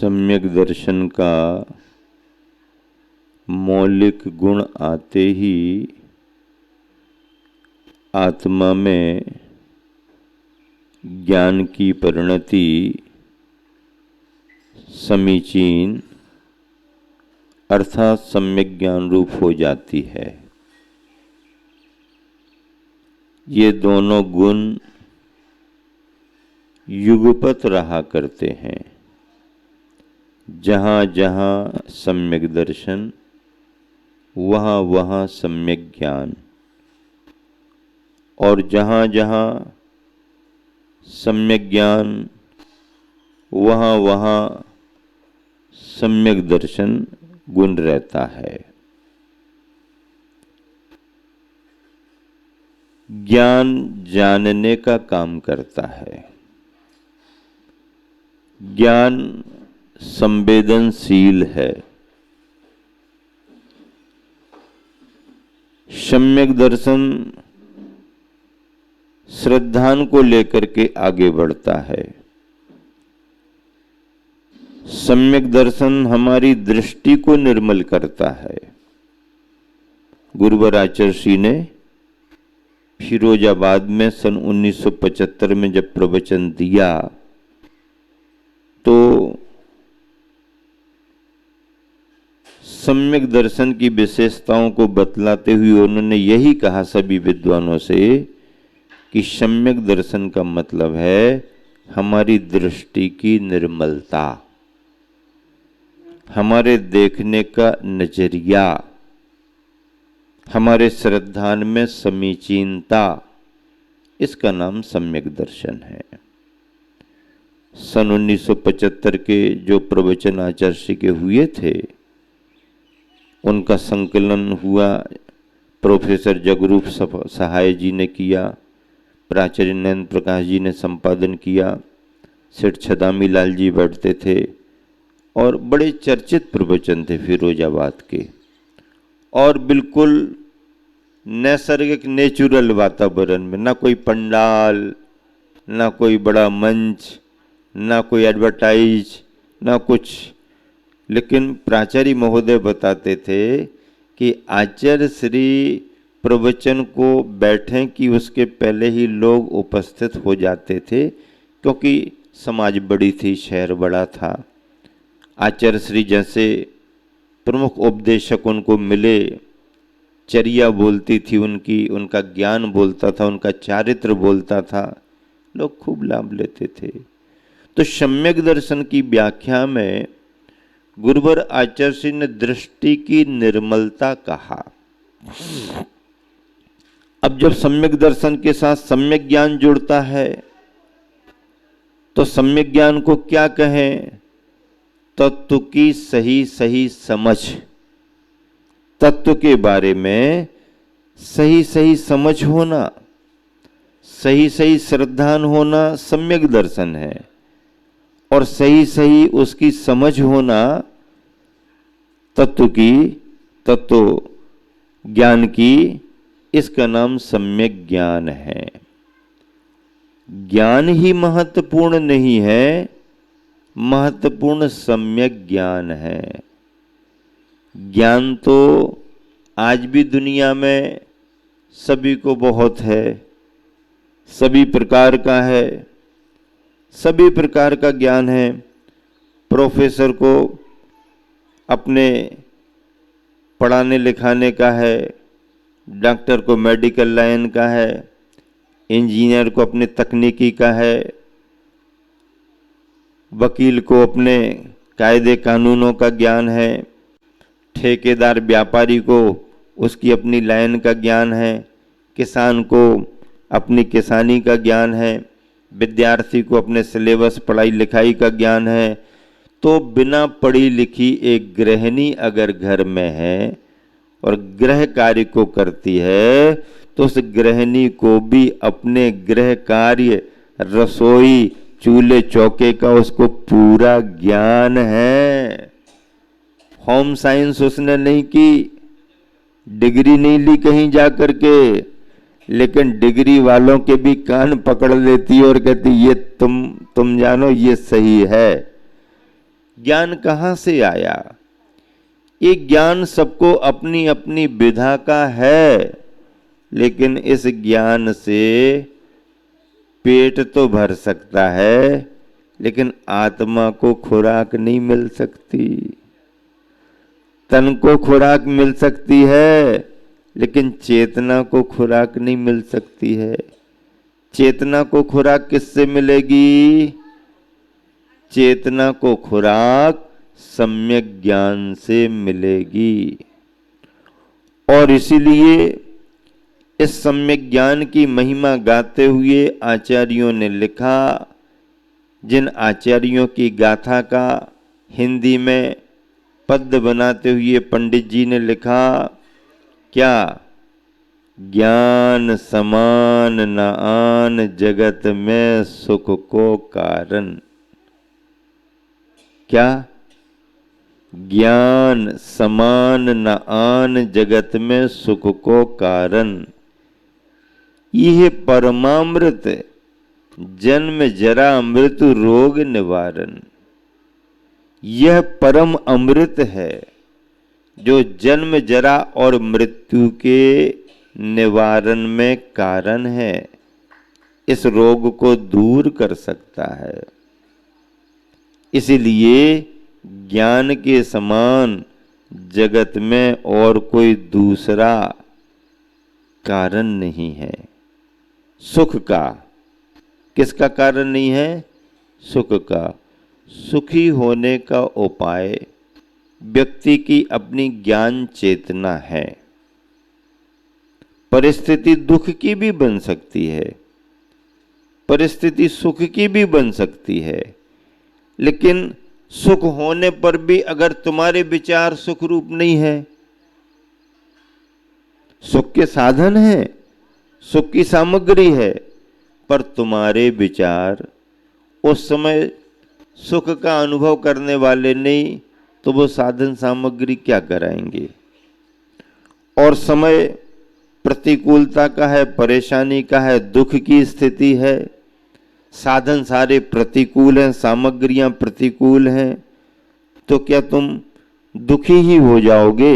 सम्यक दर्शन का मौलिक गुण आते ही आत्मा में ज्ञान की परिणति समीचीन अर्थात सम्यक ज्ञान रूप हो जाती है। ये दोनों गुण युगपत रहा करते हैं। जहाँ जहाँ सम्यक दर्शन वहाँ वहाँ सम्यक ज्ञान, और जहाँ जहाँ सम्यक ज्ञान वहाँ वहाँ सम्यक दर्शन गुण रहता है। ज्ञान जानने का काम करता है। ज्ञान संवेदनशील है। सम्यक दर्शन श्रद्धान को लेकर के आगे बढ़ता है। सम्यक दर्शन हमारी दृष्टि को निर्मल करता है। गुरुवर आचार्य ने फिरोजाबाद में सन 1975 में जब प्रवचन दिया तो सम्यक दर्शन की विशेषताओं को बतलाते हुए उन्होंने यही कहा सभी विद्वानों से कि सम्यक दर्शन का मतलब है हमारी दृष्टि की निर्मलता, हमारे देखने का नजरिया, हमारे श्रद्धान में समीचीनता, इसका नाम सम्यक दर्शन है। सन 1975 के जो प्रवचन आचार्य के हुए थे उनका संकलन हुआ, प्रोफेसर जगरूप सहाय जी ने किया, प्राचार्य नरेंद्र प्रकाश जी ने संपादन किया, सेठ छदामी लाल जी बैठते थे और बड़े चर्चित प्रवचन थे फिरोजाबाद के। और बिल्कुल नैसर्गिक नेचुरल वातावरण में, ना कोई पंडाल, ना कोई बड़ा मंच, ना कोई एडवर्टाइज, ना कुछ। लेकिन प्राचार्य महोदय बताते थे कि आचार्य श्री प्रवचन को बैठें कि उसके पहले ही लोग उपस्थित हो जाते थे, क्योंकि समाज बड़ी थी, शहर बड़ा था। आचार्य श्री जैसे प्रमुख उपदेशक उनको मिले, चर्या बोलती थी उनकी, उनका ज्ञान बोलता था, उनका चारित्र बोलता था, लोग खूब लाभ लेते थे। तो सम्यक दर्शन की व्याख्या में गुरुवर आचार्य ने दृष्टि की निर्मलता कहा। अब जब सम्यक दर्शन के साथ सम्यक ज्ञान जुड़ता है तो सम्यक ज्ञान को क्या कहें? तत्व की सही सही समझ, तत्व के बारे में सही सही समझ होना, सही सही श्रद्धान होना सम्यक दर्शन है, और सही सही उसकी समझ होना तत्व की, तत्व ज्ञान की, इसका नाम सम्यक ज्ञान है। ज्ञान ही महत्वपूर्ण नहीं है, महत्वपूर्ण सम्यक ज्ञान है। ज्ञान तो आज भी दुनिया में सभी को बहुत है, सभी प्रकार का है, सभी प्रकार का ज्ञान है। प्रोफेसर को अपने पढ़ाने लिखाने का है, डॉक्टर को मेडिकल लाइन का है, इंजीनियर को अपने तकनीकी का है, वकील को अपने कायदे कानूनों का ज्ञान है, ठेकेदार व्यापारी को उसकी अपनी लाइन का ज्ञान है, किसान को अपनी किसानी का ज्ञान है, विद्यार्थी को अपने सिलेबस पढ़ाई लिखाई का ज्ञान है। तो बिना पढ़ी लिखी एक गृहिणी अगर घर में है और गृह कार्य को करती है तो उस गृहिणी को भी अपने गृह कार्य, रसोई, चूल्हे चौके का उसको पूरा ज्ञान है। होम साइंस उसने नहीं की, डिग्री नहीं ली कहीं जा करके, लेकिन डिग्री वालों के भी कान पकड़ लेती और कहती ये तुम जानो ये सही है, ज्ञान कहाँ से आया? ये ज्ञान सबको अपनी अपनी विधा का है, लेकिन इस ज्ञान से पेट तो भर सकता है, लेकिन आत्मा को खुराक नहीं मिल सकती। तन को खुराक मिल सकती है, लेकिन चेतना को खुराक नहीं मिल सकती है। चेतना को खुराक किससे मिलेगी? चेतना को खुराक सम्यक ज्ञान से मिलेगी। और इसीलिए इस सम्यक ज्ञान की महिमा गाते हुए आचार्यों ने लिखा, जिन आचार्यों की गाथा का हिंदी में पद्य बनाते हुए पंडित जी ने लिखा, क्या? ज्ञान समान न आन जगत में सुख को कारण। क्या? ज्ञान समान न आन जगत में सुख को कारण। यह परमामृत जन्म जरा मृत्यु रोग निवारण। यह परम अमृत है जो जन्म जरा और मृत्यु के निवारण में कारण है। इस रोग को दूर कर सकता है। इसलिए ज्ञान के समान जगत में और कोई दूसरा कारण नहीं है। सुख का, किसका कारण नहीं है? सुख का। सुखी होने का उपाय व्यक्ति की अपनी ज्ञान चेतना है। परिस्थिति दुख की भी बन सकती है, परिस्थिति सुख की भी बन सकती है, लेकिन सुख होने पर भी अगर तुम्हारे विचार सुख रूप नहीं है, सुख के साधन है, सुख की सामग्री है, पर तुम्हारे विचार उस समय सुख का अनुभव करने वाले नहीं, तो वो साधन सामग्री क्या कराएंगे? और समय प्रतिकूलता का है, परेशानी का है, दुख की स्थिति है, साधन सारे प्रतिकूल हैं, सामग्रियां प्रतिकूल हैं, तो क्या तुम दुखी ही हो जाओगे?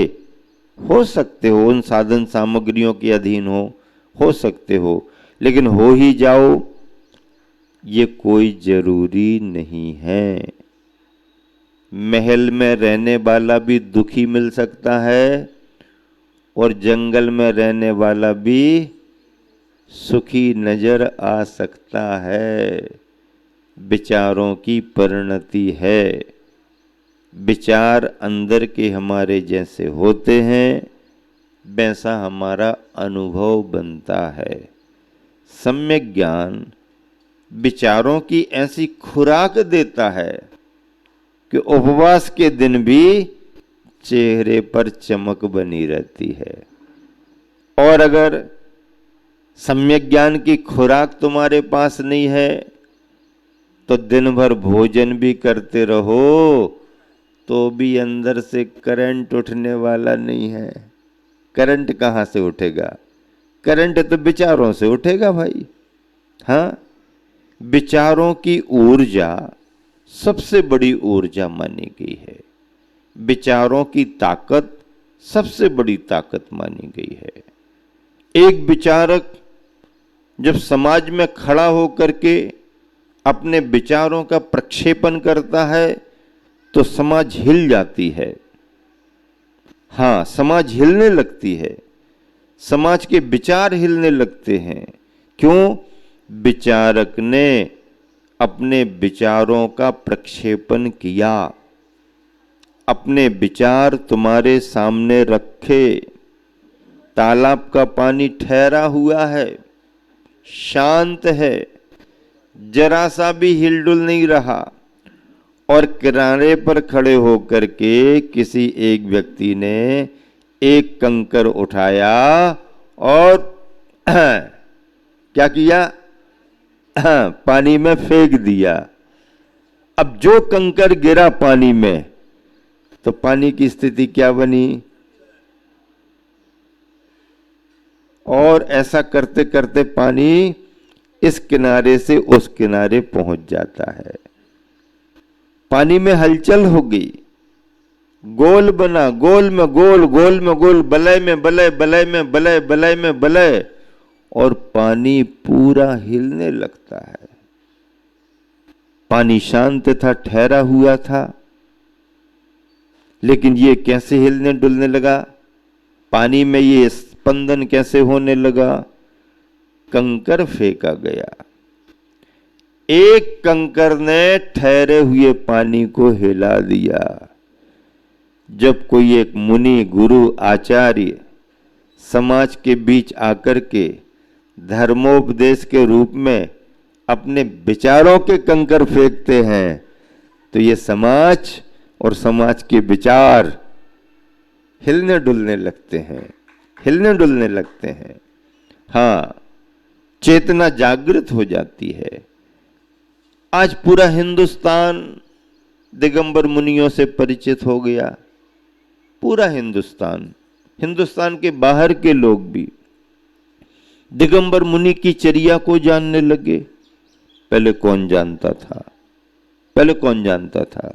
हो सकते हो उन साधन सामग्रियों के अधीन हो सकते हो, लेकिन हो ही जाओ ये कोई जरूरी नहीं है। महल में रहने वाला भी दुखी मिल सकता है और जंगल में रहने वाला भी सुखी नजर आ सकता है। विचारों की परिणति है। विचार अंदर के हमारे जैसे होते हैं, वैसा हमारा अनुभव बनता है। सम्यक ज्ञान विचारों की ऐसी खुराक देता है कि उपवास के दिन भी चेहरे पर चमक बनी रहती है। और अगर सम्यक ज्ञान की खुराक तुम्हारे पास नहीं है तो दिन भर भोजन भी करते रहो तो भी अंदर से करंट उठने वाला नहीं है। करंट कहाँ से उठेगा? करंट तो विचारों से उठेगा भाई। हाँ, विचारों की ऊर्जा सबसे बड़ी ऊर्जा मानी गई है। विचारों की ताकत सबसे बड़ी ताकत मानी गई है। एक विचारक जब समाज में खड़ा होकर के अपने विचारों का प्रक्षेपण करता है तो समाज हिल जाती है। हाँ, समाज हिलने लगती है, समाज के विचार हिलने लगते हैं। क्यों? विचारक ने अपने विचारों का प्रक्षेपण किया, अपने विचार तुम्हारे सामने रखे। तालाब का पानी ठहरा हुआ है, शांत है, जरा सा भी हिलडुल नहीं रहा, और किनारे पर खड़े होकर के किसी एक व्यक्ति ने एक कंकर उठाया और क्या किया? पानी में फेंक दिया। अब जो कंकर गिरा पानी में तो पानी की स्थिति क्या बनी? और ऐसा करते करते पानी इस किनारे से उस किनारे पहुंच जाता है। पानी में हलचल हो गई, गोल बना, गोल में गोल, गोल में गोल, बलय में बलय, बलय में बलय, बलय में बलय, और पानी पूरा हिलने लगता है। पानी शांत था, ठहरा हुआ था, लेकिन ये कैसे हिलने डुलने लगा? पानी में ये स्पंदन कैसे होने लगा? कंकर फेंका गया, एक कंकर ने ठहरे हुए पानी को हिला दिया। जब कोई एक मुनि, गुरु, आचार्य समाज के बीच आकर के धर्मोपदेश के रूप में अपने विचारों के कंकर फेंकते हैं, तो ये समाज और समाज के विचार हिलने डुलने लगते हैं, हिलने डुलने लगते हैं। हाँ, चेतना जागृत हो जाती है। आज पूरा हिंदुस्तान दिगंबर मुनियों से परिचित हो गया, पूरा हिंदुस्तान, हिंदुस्तान के बाहर के लोग भी दिगंबर मुनि की चर्या को जानने लगे। पहले कौन जानता था? पहले कौन जानता था?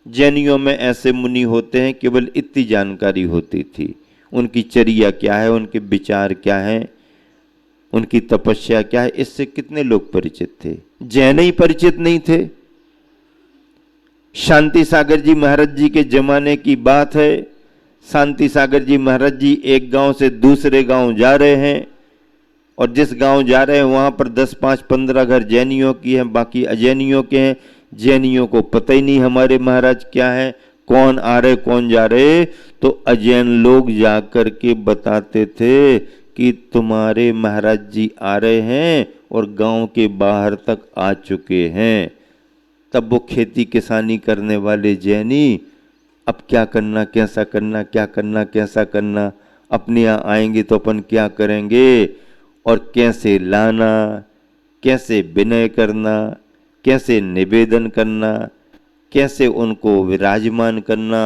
जैनियों में ऐसे मुनि होते हैं, केवल इतनी जानकारी होती थी, उनकी चर्या क्या है, उनके विचार क्या है, उनकी तपस्या क्या है, इससे कितने लोग परिचित थे? जैन ही परिचित नहीं थे। शांति सागर जी महाराज जी के जमाने की बात है। शांति सागर जी महाराज जी एक गांव से दूसरे गांव जा रहे हैं, और जिस गांव जा रहे हैं वहां पर 10, 5, 15 घर जैनियों की हैं, बाकी अजैनियों के हैं। जैनियों को पता ही नहीं हमारे महाराज क्या है, कौन आ रहे कौन जा रहे, तो अजैन लोग जाकर के बताते थे कि तुम्हारे महाराज जी आ रहे हैं और गांव के बाहर तक आ चुके हैं। तब वो खेती किसानी करने वाले जैनी अब क्या करना, कैसा करना, क्या करना, कैसा करना, अपने यहाँ आएंगे तो अपन क्या करेंगे, और कैसे लाना, कैसे विनय करना, कैसे निवेदन करना, कैसे उनको विराजमान करना,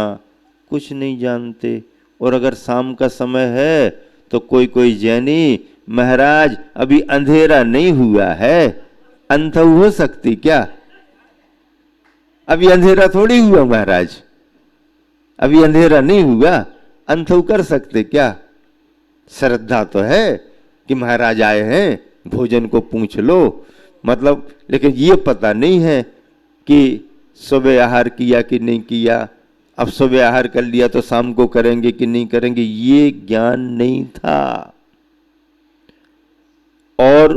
कुछ नहीं जानते। और अगर शाम का समय है तो कोई कोई जैनी, महाराज अभी अंधेरा नहीं हुआ है, अंधौ हो सकती क्या? अभी अंधेरा थोड़ी हुआ महाराज, अभी अंधेरा नहीं हुआ, अंधौ कर सकते क्या? श्रद्धा तो है कि महाराज आए हैं, भोजन को पूछ लो, मतलब, लेकिन ये पता नहीं है कि सुबह आहार किया कि नहीं किया, अब सुबह आहार कर लिया तो शाम को करेंगे कि नहीं करेंगे, ये ज्ञान नहीं था। और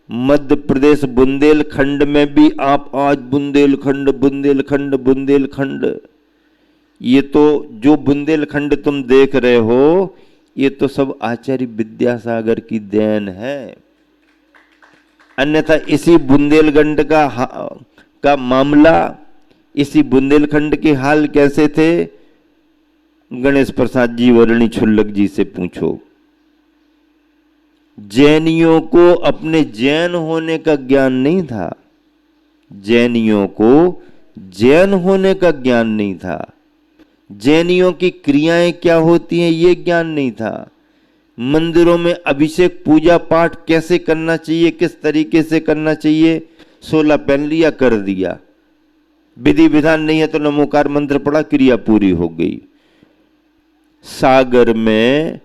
मध्य प्रदेश बुंदेलखंड में भी आप आज बुंदेलखंड बुंदेलखंड बुंदेलखंड, ये तो जो बुंदेलखंड तुम देख रहे हो, ये तो सब आचार्य विद्यासागर की देन है। अन्यथा इसी बुंदेलखंड का मामला, इसी बुंदेलखंड के हाल कैसे थे, गणेश प्रसाद जी वर्णी छुल्लक जी से पूछो। जैनियों को अपने जैन होने का ज्ञान नहीं था, जैनियों को जैन होने का ज्ञान नहीं था, जैनियों की क्रियाएं क्या होती हैं ये ज्ञान नहीं था, मंदिरों में अभिषेक पूजा पाठ कैसे करना चाहिए, किस तरीके से करना चाहिए, 16 पहन लिया, कर दिया, विधि विधान नहीं है तो नमोकार मंत्र पढ़ा, क्रिया पूरी हो गई। सागर में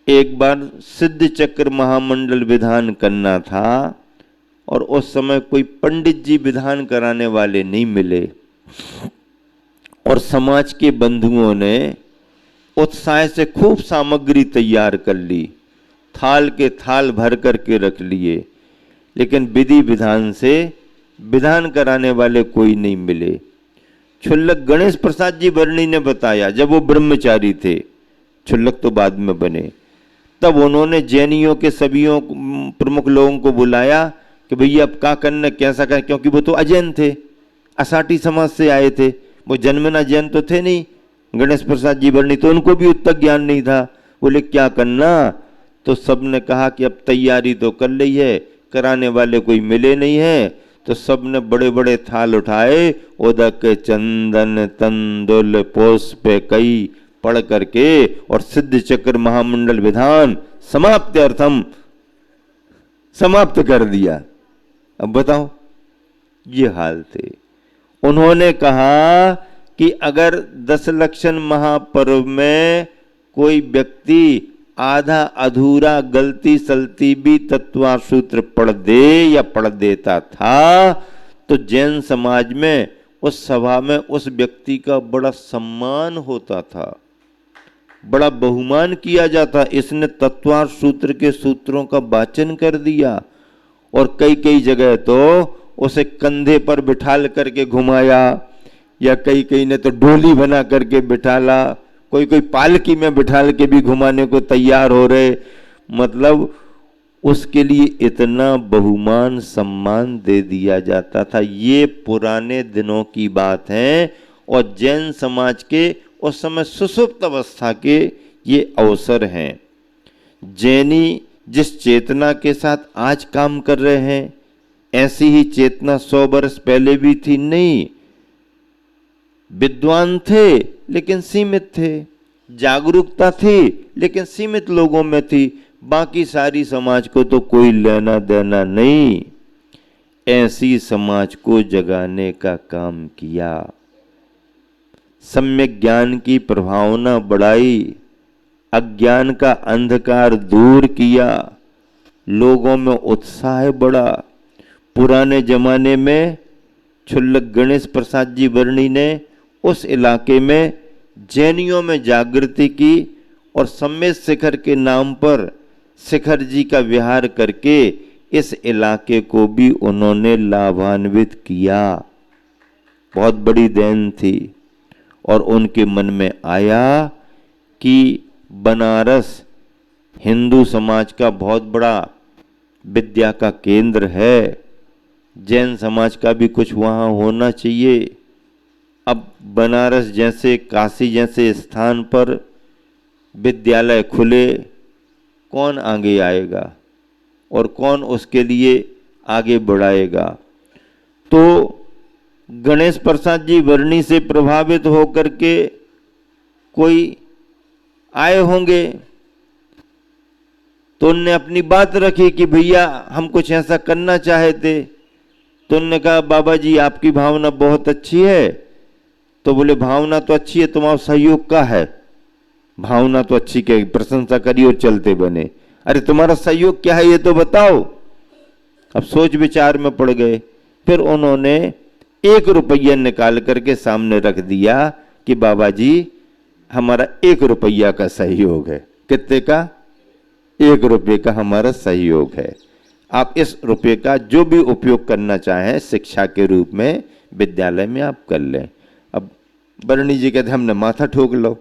एक बार सिद्ध चक्र महामंडल विधान करना था, और उस समय कोई पंडित जी विधान कराने वाले नहीं मिले, और समाज के बंधुओं ने उत्साह से खूब सामग्री तैयार कर ली, थाल के थाल भर करके रख लिए, लेकिन विधि विधान से विधान कराने वाले कोई नहीं मिले। छुल्लक गणेश प्रसाद जी वर्णी ने बताया, जब वो ब्रह्मचारी थे, छुल्लक तो बाद में बने, तब उन्होंने जैनियों के सभी प्रमुख लोगों को बुलाया कि भैया अब क्या करना, कैसा करना, क्योंकि वो तो अजैन थे, असाटी समाज से आए थे, वो जन्मना जैन तो थे नहीं। गणेश प्रसाद जी वर्णी तो उनको भी उतना ज्ञान नहीं था, बोले क्या करना, तो सबने कहा कि अब तैयारी तो कर ली है, कराने वाले कोई मिले नहीं है, तो सबने बड़े बड़े थाल उठाए, उदक चंदन तंदुल पुष्प कई पढ़ करके, और सिद्ध चक्र महामंडल विधान समाप्त अर्थम समाप्त कर दिया। अब बताओ, ये हाल थे। उन्होंने कहा कि अगर 10 लक्षण महापर्व में कोई व्यक्ति आधा अधूरा गलती सलती भी तत्वार्थ सूत्र पढ़ दे या पढ़ देता था तो जैन समाज में उस सभा में उस व्यक्ति का बड़ा सम्मान होता था, बड़ा बहुमान किया जाता। इसने तत्वार्थ सूत्र के सूत्रों का वाचन कर दिया और कई कई जगह तो उसे कंधे पर बिठाल करके घुमाया, या कई कई ने तो डोली बना करके बिठाला, कोई कोई पालकी में बिठाल के भी घुमाने को तैयार हो रहे। मतलब उसके लिए इतना बहुमान सम्मान दे दिया जाता था। ये पुराने दिनों की बात है और जैन समाज के उस समय सुसुप्त अवस्था के ये अवसर हैं। जैनी जिस चेतना के साथ आज काम कर रहे हैं ऐसी ही चेतना 100 वर्ष पहले भी थी? नहीं। विद्वान थे लेकिन सीमित थे, जागरूकता थी लेकिन सीमित लोगों में थी, बाकी सारी समाज को तो कोई लेना देना नहीं। ऐसी समाज को जगाने का काम किया, सम्यक ज्ञान की प्रभावना बढ़ाई, अज्ञान का अंधकार दूर किया, लोगों में उत्साह बढ़ा। पुराने जमाने में क्षुल्लक गणेश प्रसाद जी वर्णी ने उस इलाके में जैनियों में जागृति की और सम्मेद शिखर के नाम पर शिखर जी का विहार करके इस इलाके को भी उन्होंने लाभान्वित किया। बहुत बड़ी देन थी। और उनके मन में आया कि बनारस हिंदू समाज का बहुत बड़ा विद्या का केंद्र है, जैन समाज का भी कुछ वहाँ होना चाहिए। अब बनारस जैसे, काशी जैसे स्थान पर विद्यालय खुले, कौन आगे आएगा और कौन उसके लिए आगे बढ़ाएगा? तो गणेश प्रसाद जी वर्णी से प्रभावित होकर के कोई आए होंगे, तो उनने अपनी बात रखी कि भैया हम कुछ ऐसा करना चाहते। तो उन्होंने कहा बाबा जी आपकी भावना बहुत अच्छी है। तो बोले भावना तो अच्छी है, तुम्हारा सहयोग का है? भावना तो अच्छी क्या, प्रशंसा करी और चलते बने। अरे तुम्हारा सहयोग क्या है ये तो बताओ। अब सोच विचार में पड़ गए। फिर उन्होंने 1 रुपया निकाल करके सामने रख दिया कि बाबा जी हमारा 1 रुपया का सहयोग है। कितने का? 1 रुपये का हमारा सहयोग है। आप इस रुपये का जो भी उपयोग करना चाहें शिक्षा के रूप में विद्यालय में आप कर लें। अब वर्णी जी कहते हमने माथा ठोक लो